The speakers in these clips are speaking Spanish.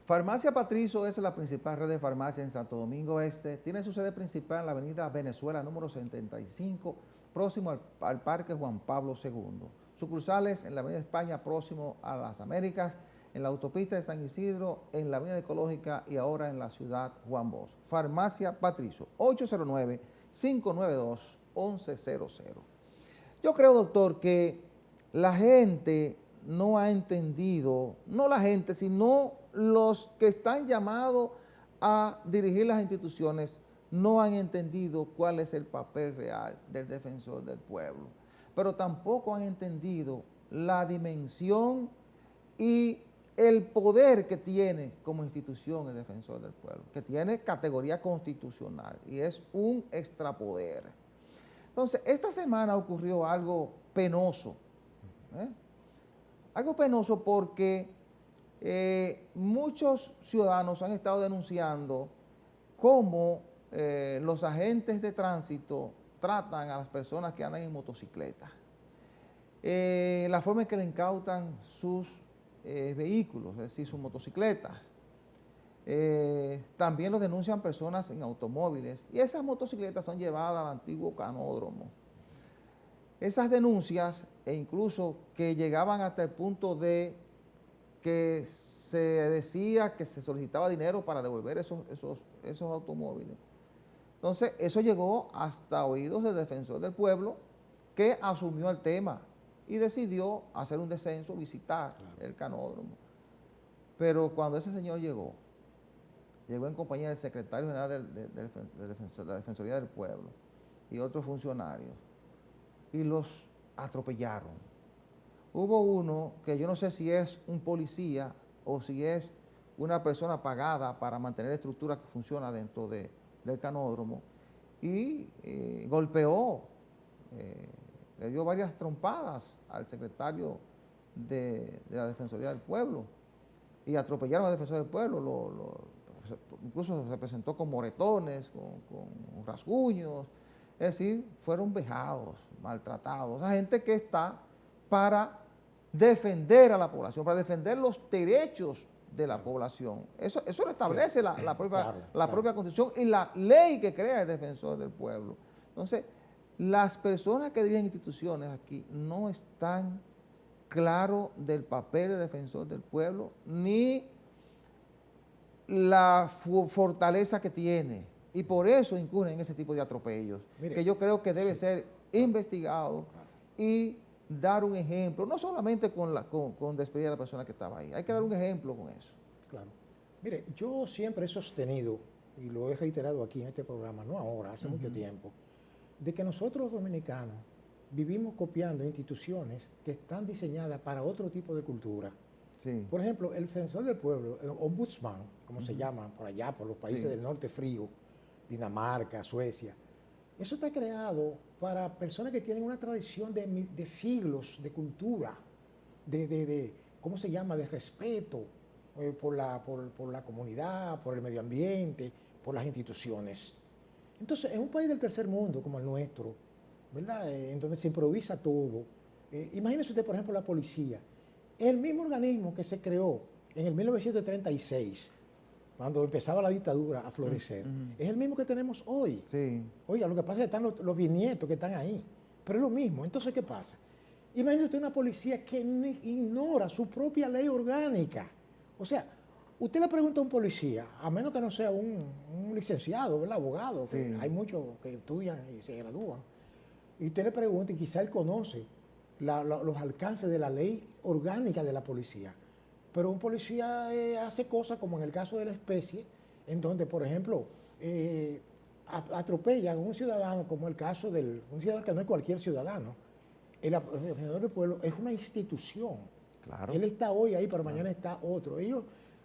Farmacia Patricio es la principal red de farmacia en Santo Domingo Este. Tiene su sede principal en la avenida Venezuela, número 75, próximo al Parque Juan Pablo II. Sucursales en la avenida España, próximo a las Américas, en la autopista de San Isidro, en la avenida Ecológica y ahora en la ciudad Juan Bosch. Farmacia Patricio, 809-592-1100. Yo creo, doctor, que la gente no ha entendido, no la gente, sino los que están llamados a dirigir las instituciones, no han entendido cuál es el papel real del defensor del pueblo, pero tampoco han entendido la dimensión y el poder que tiene como institución el defensor del pueblo, que tiene categoría constitucional y es un extrapoder. Entonces, esta semana ocurrió algo penoso, algo penoso porque muchos ciudadanos han estado denunciando cómo los agentes de tránsito tratan a las personas que andan en motocicleta, la forma en que le incautan sus vehículos, es decir, sus motocicletas. También los denuncian personas en automóviles y esas motocicletas son llevadas al antiguo canódromo. Esas denuncias, e incluso que llegaban hasta el punto de que se decía que se solicitaba dinero para devolver esos automóviles. Entonces, eso llegó hasta oídos del defensor del pueblo, que asumió el tema y decidió hacer un descenso, visitar el canódromo. Pero cuando ese señor llegó en compañía del secretario general de la Defensoría del Pueblo y otros funcionarios, y los atropellaron. Hubo uno que yo no sé si es un policía o si es una persona pagada para mantener la estructura que funciona dentro del canódromo, y golpeó, le dio varias trompadas al secretario de la Defensoría del Pueblo, y atropellaron al defensor del pueblo, incluso se presentó con moretones, con rasguños, es decir, fueron vejados, maltratados. Esa gente que está para defender a la población, para defender los derechos de la población. Eso lo establece la propia Constitución y la ley que crea el defensor del pueblo. Entonces, las personas que dirigen instituciones aquí no están claros del papel de defensor del pueblo, ni la fortaleza que tiene, y por eso incurren en ese tipo de atropellos. Mire, que yo creo que debe ser investigado y dar un ejemplo, no solamente con despedir a la persona que estaba ahí, hay que dar un ejemplo con eso. Claro. Mire, yo siempre he sostenido, y lo he reiterado aquí en este programa, no ahora, hace mucho tiempo, de que nosotros los dominicanos vivimos copiando instituciones que están diseñadas para otro tipo de cultura. Sí. Por ejemplo, el defensor del pueblo, el ombudsman, como se llama por allá, por los países del norte frío, Dinamarca, Suecia, eso está creado para personas que tienen una tradición de siglos de cultura, ¿cómo se llama?, de respeto por la comunidad, por el medio ambiente, por las instituciones. Entonces, en un país del tercer mundo como el nuestro, ¿verdad?, en donde se improvisa todo, imagínese usted, por ejemplo, la policía. El mismo organismo que se creó en el 1936, cuando empezaba la dictadura a florecer, es el mismo que tenemos hoy. Sí. Oiga, lo que pasa es que están los bisnietos que están ahí, pero es lo mismo. Entonces, ¿qué pasa? Imagínese usted una policía que ignora su propia ley orgánica. O sea, usted le pregunta a un policía, a menos que no sea un licenciado, ¿verdad?, abogado, sí, que hay muchos que estudian y se gradúan, y usted le pregunta, y quizá él conoce los alcances de la ley orgánica de la policía. Pero un policía hace cosas como en el caso de la especie, en donde, por ejemplo, atropella a un ciudadano, como el caso de un ciudadano que no es cualquier ciudadano. El defensor del pueblo es una institución. Claro. Él está hoy ahí, pero mañana está otro.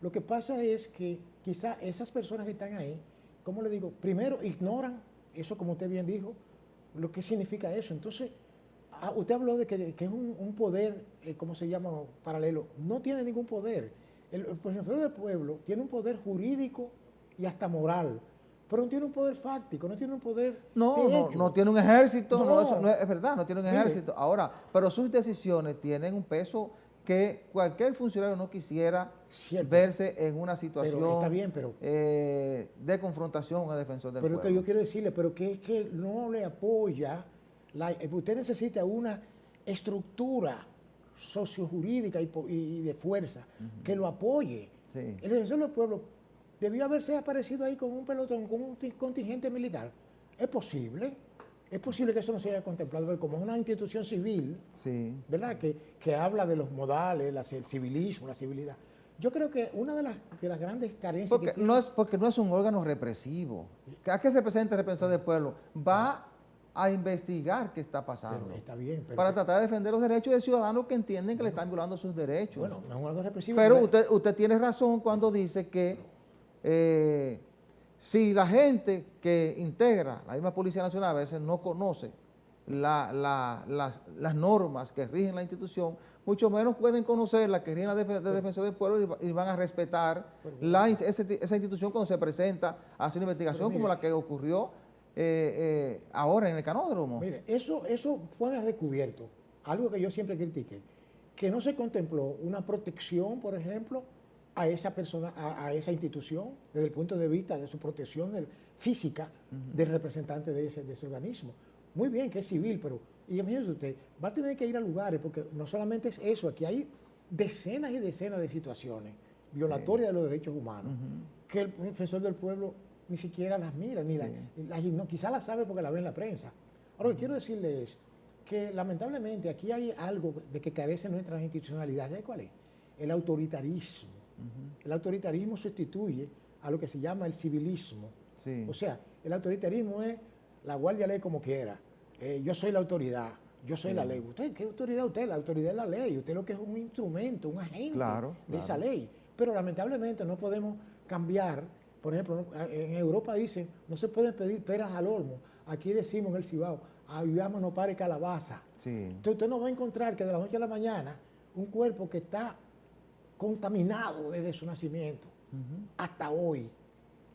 Lo que pasa es que quizá esas personas que están ahí, ¿cómo le digo? Primero ignoran eso, como usted bien dijo, lo que significa eso. Entonces, usted habló de que es un poder, ¿cómo se llama?, paralelo. No tiene ningún poder. El defensor del pueblo tiene un poder jurídico y hasta moral, pero no tiene un poder fáctico, no tiene un poder no tiene un ejército, eso no es verdad, no tiene un ejército. Ahora, pero sus decisiones tienen un peso que cualquier funcionario no quisiera Cierto. verse en una situación Pero está bien, pero de confrontación con el defensor del Pero pueblo. que yo quiero decirle, pero que es que no le apoya, usted necesita una estructura sociojurídica y de fuerza que lo apoye. Sí. El defensor del pueblo debió haberse aparecido ahí con un pelotón, con un contingente militar. Es posible que eso no se haya contemplado, pero como es una institución civil, Sí. ¿verdad? Que habla de los modales, el civilismo, la civilidad. Yo creo que una de las grandes carencias Porque que porque no es un órgano represivo. Cada que se presente el defensor del pueblo va a investigar qué está pasando. Pero está bien, pero para tratar de defender los derechos de ciudadanos que entienden que le están violando sus derechos. bueno, no es algo represivo. Pero ¿verdad? usted tiene razón cuando dice que si la gente que integra la misma Policía Nacional a veces no conoce las normas que rigen la institución, mucho menos pueden conocer las que rigen la de defensor del pueblo y van a respetar esa institución cuando se presenta a hacer una investigación Pero mire, como la que ocurrió ahora en el Canódromo. Mire, eso fue descubierto, algo que yo siempre critiqué, que no se contempló una protección, por ejemplo, a esa persona, a esa institución, desde el punto de vista de su protección física del representante de ese organismo. Muy bien que es civil, pero imagínese usted, va a tener que ir a lugares, porque no solamente es eso, aquí hay decenas y decenas de situaciones violatorias de los derechos humanos, que el defensor del pueblo ni siquiera las mira, no, quizás las sabe porque la ve en la prensa. Ahora, lo que quiero decirle es que lamentablemente aquí hay algo de que carece nuestras institucionalidades. ¿Sabe cuál es? El autoritarismo. El autoritarismo sustituye a lo que se llama el civilismo. Sí. O sea, el autoritarismo es la guardia ley como quiera. Yo soy la autoridad, yo soy la ley. ¿Usted qué autoridad usted? La autoridad es la ley. Usted lo que es un instrumento, un agente de esa ley. Pero lamentablemente no podemos cambiar. Por ejemplo, en Europa dicen, no se pueden pedir peras al olmo. Aquí decimos en el Cibao, avivamos no pare calabaza. Sí. Entonces usted no va a encontrar que de la noche a la mañana un cuerpo que está contaminado desde su nacimiento hasta hoy,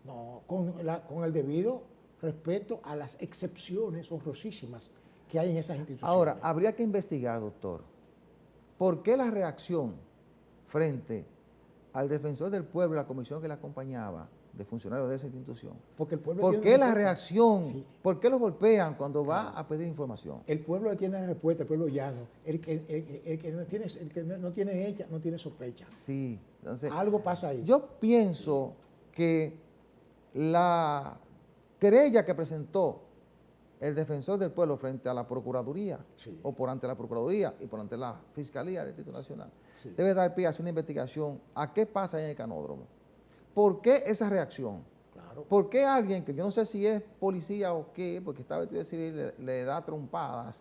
no, con el debido respeto a las excepciones honrosísimas que hay en esas instituciones. Ahora, habría que investigar, doctor, ¿por qué la reacción frente al defensor del pueblo y la comisión que le acompañaba de funcionarios de esa institución? Porque el pueblo ¿Por tiene qué la respuesta. reacción? Sí. ¿Por qué lo golpean cuando va a pedir información? El pueblo tiene la respuesta, el pueblo llano. El que no tiene hecha, no tiene sospecha. Sí. Entonces, Algo pasa ahí. yo pienso que la querella que presentó el defensor del pueblo frente a la Procuraduría, o por ante la Procuraduría y por ante la Fiscalía del Distrito Nacional, debe dar pie a hacer una investigación a qué pasa en el Canódromo. ¿Por qué esa reacción? Claro. ¿Por qué alguien que yo no sé si es policía o qué, porque está vestido de civil, le da trompadas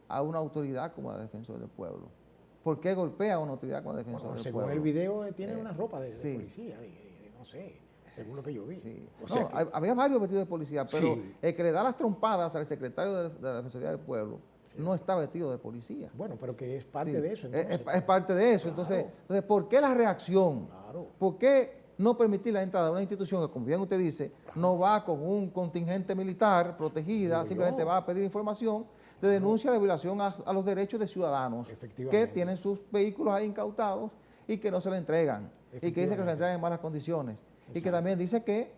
a una autoridad como la defensor del pueblo? ¿Por qué golpea a una autoridad como la defensor del Según pueblo? el video tiene una ropa de sí. policía, no sé, según lo que yo vi. Sí. O sea No, había varios vestidos de policía, pero Sí. el que le da las trompadas al secretario de la Defensoría del Pueblo no está vestido de policía. Bueno, pero que es parte Sí, de eso. es Entonces. parte de eso. Claro. Entonces, ¿por qué la reacción? Claro. ¿Por qué no permitir la entrada de una institución que, como bien usted dice, no va con un contingente militar protegida, simplemente va a pedir información de denuncia de violación a los derechos de ciudadanos que tienen sus vehículos ahí incautados y que no se le entregan, y que dice que se le entregan en malas condiciones, y que también dice que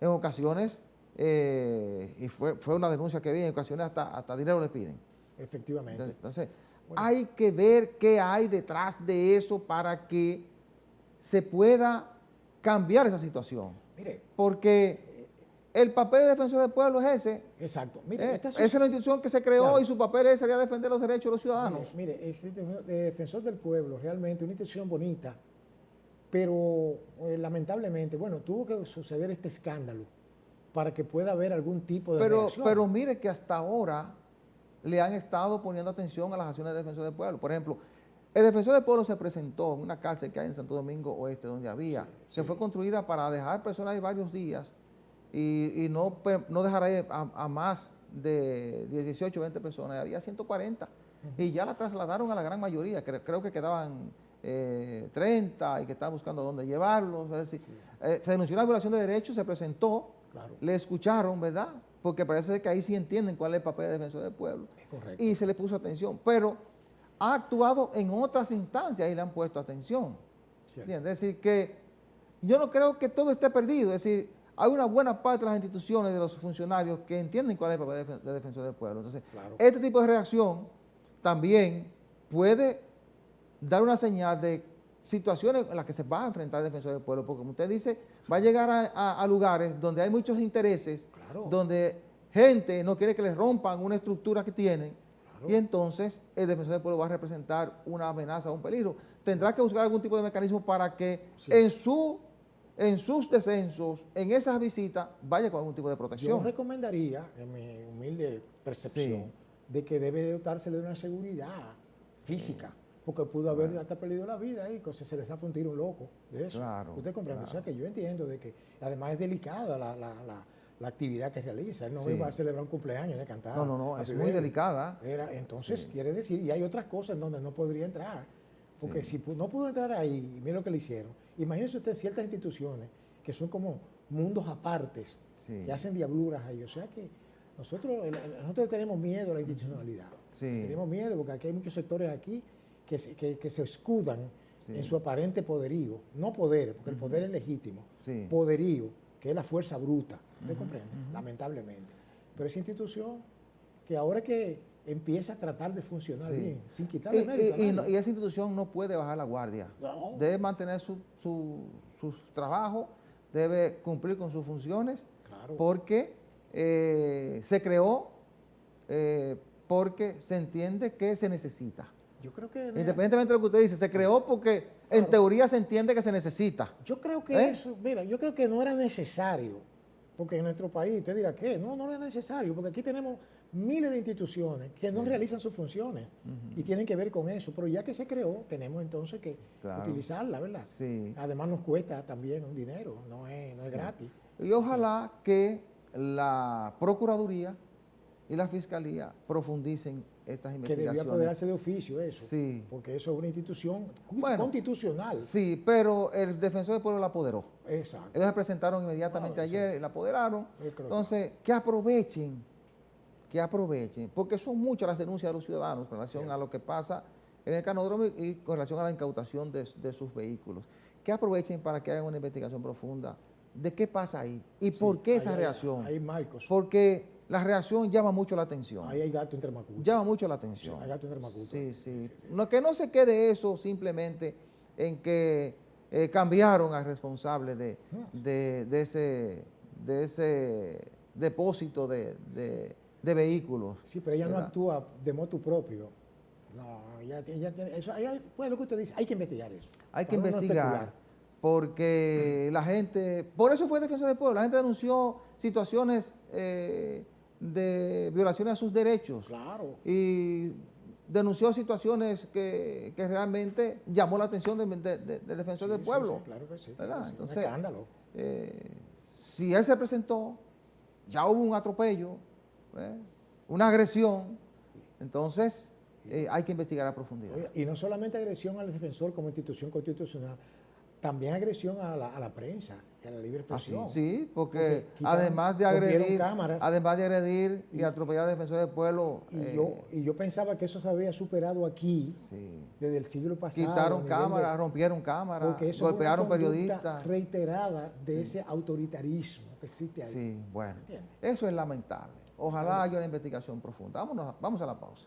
en ocasiones, y fue una denuncia que vi, en ocasiones hasta dinero le piden. Efectivamente. Entonces, Bueno. hay que ver qué hay detrás de eso para que se pueda cambiar esa situación. Mire, Porque el papel de defensor del pueblo es ese. exacto. Mire, Esa es la institución que se creó Claro. y su papel es salir a defender los derechos de los ciudadanos. Mire, el defensor del pueblo, realmente una institución bonita, pero lamentablemente, bueno, tuvo que suceder este escándalo para que pueda haber algún tipo de reacción. Pero mire que hasta ahora le han estado poniendo atención a las acciones del defensor del pueblo. Por ejemplo, el defensor del pueblo se presentó en una cárcel que hay en Santo Domingo Oeste, donde había, que fue construida para dejar personas ahí varios días y no dejar ahí a más de 18 o 20 personas. Había 140 y ya la trasladaron a la gran mayoría. Creo que quedaban 30 y que estaban buscando dónde llevarlos. Es decir, se denunció una violación de derechos, se presentó, le escucharon, ¿verdad? Porque parece que ahí sí entienden cuál es el papel del defensor del pueblo. Es correcto. Y se le puso atención. Pero ha actuado en otras instancias y le han puesto atención. Cierto. ¿Entiendes? Es decir, que yo no creo que todo esté perdido. Es decir, hay una buena parte de las instituciones, de los funcionarios, que entienden cuál es el papel de defensor del pueblo. Entonces, Claro. este tipo de reacción también puede dar una señal de situaciones en las que se va a enfrentar el defensor del pueblo, porque como usted dice, va a llegar a lugares donde hay muchos intereses, Claro. donde gente no quiere que les rompan una estructura que tienen, Claro. y entonces el defensor del pueblo va a representar una amenaza o un peligro. Tendrá que buscar algún tipo de mecanismo para que Sí. en sus descensos, en esas visitas, vaya con algún tipo de Yo protección. recomendaría, en mi humilde percepción, Sí. de que debe dotarse de una seguridad física, porque pudo haber hasta perdido la vida ahí, que se les ha un tiro un loco de eso. Claro, Usted comprende, claro. o sea que yo entiendo de que además es delicada la actividad que realiza, él no Sí. iba a celebrar un cumpleaños ni cantar. No, es Happy muy Birthday. delicada. Entonces, Sí. quiere decir, y hay otras cosas en donde no podría entrar, porque Sí. si no pudo entrar ahí, y mire lo que le hicieron, imagínese usted ciertas instituciones que son como mundos apartes, Sí. que hacen diabluras ahí, o sea que nosotros tenemos miedo a la institucionalidad, Sí. tenemos miedo porque aquí hay muchos sectores aquí que se escudan Sí. en su aparente poderío, no poder, porque el poder es legítimo, Sí. poderío, que es la fuerza bruta, ¿usted Ujú, comprende? ujú. Lamentablemente. Pero esa institución que ahora que empieza a tratar de funcionar Sí. bien, sin quitarle mérito a Y nadie. esa institución no puede bajar la guardia. No. Debe mantener sus trabajos, debe cumplir con sus funciones, Claro. porque se creó, porque se entiende que se necesita. Yo creo que Independientemente de lo que usted dice, se creó porque en Claro. teoría se entiende que se necesita. Yo creo que ¿Eh? eso, mira, yo creo que no era necesario, porque en nuestro país, usted dirá, ¿qué? No era necesario, porque aquí tenemos miles de instituciones que no realizan sus funciones y tienen que ver con eso, pero ya que se creó, tenemos entonces que Claro. utilizarla, ¿verdad? Sí. Además nos cuesta también un dinero, no es gratis. Y ojalá que la Procuraduría y la Fiscalía profundicen estas Que investigaciones. debía apoderarse de oficio eso, Sí. porque eso es una institución Bueno, constitucional. Sí, pero el defensor del pueblo la apoderó. Exacto. Ellos se presentaron inmediatamente Claro, ayer y la apoderaron. Yo creo Entonces, que aprovechen, porque son muchas las denuncias de los ciudadanos con relación a lo que pasa en el canódromo y con relación a la incautación de sus vehículos. Que aprovechen para que hagan una investigación profunda de qué pasa ahí y por qué esa reacción. Hay marcos, Porque la reacción llama mucho la atención. ahí hay gato entre macutos. Llama mucho la atención. Sí, hay gato entre macutos. Sí. Que no se quede eso simplemente en que cambiaron al responsable de ese depósito de vehículos. Sí, pero ella no ¿verdad? actúa de motu propio. No, ella tiene, eso, pues lo que usted dice, hay que investigar eso. Hay que Para no investigar, especular. porque la gente, por eso fue defensor del pueblo, la gente denunció situaciones de violaciones a sus derechos Claro. y denunció situaciones que realmente llamó la atención del defensor del Sí, pueblo. sí, claro que sí. ¿Verdad? Sí, Entonces, un escándalo. Si él se presentó, ya hubo un atropello, una agresión, entonces hay que investigar a profundidad. Oiga, y no solamente agresión al defensor como institución constitucional, también agresión a la prensa y a la libre expresión. Sí, porque Porque quitaron- además de rompieron cámaras. agredir y atropellar al defensor del pueblo, Y yo pensaba que eso se había superado aquí sí, desde el siglo pasado. a quitaron nivel cámaras, rompieron cámaras, porque eso es golpearon una conducta periodistas. reiterada de ese autoritarismo que existe ahí. Sí, bueno, ¿Entiendes? eso es lamentable. Ojalá haya una investigación profunda. Vamos a la pausa.